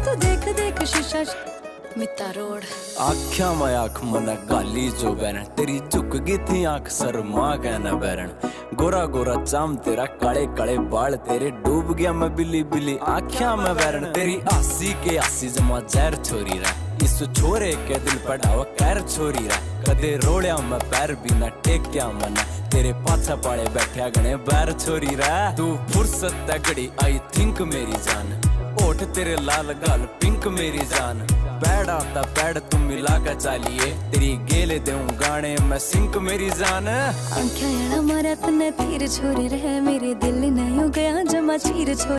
तू देख देख शीशा मिता रोड। आख्या मैं आख मन गाली जो बैरन तेरी झुक गई थी आंख शर्मा कहना बैरन गोरा गोरा चाम तेरा काले काले बाल तेरे डूब गया मैं बिल्ली बिल्ली आख्या मैं बैरन तेरी आसी के आसी जमा जहर छोरी रहा इस छोरे के दिल पढ़ावा कैर छोरी रहा कदे रोड़िया मैं पैर भी ना टेक्या मना तेरे पाछा पाले बैठा गणे बैर छोरी रहा तू फुर्सत तगड़ी आई थिंक मेरी जान ओठ तेरे लाल गाल पिंक मेरी जान पैड आता पैड तुम मिला कर चालिए तेरी गेले देऊं गाने मैं सिंक मेरी जान। आंखें मारा तने तीर छोरी रहे मेरे दिल नहीं हो गया जमा चीर छोरी।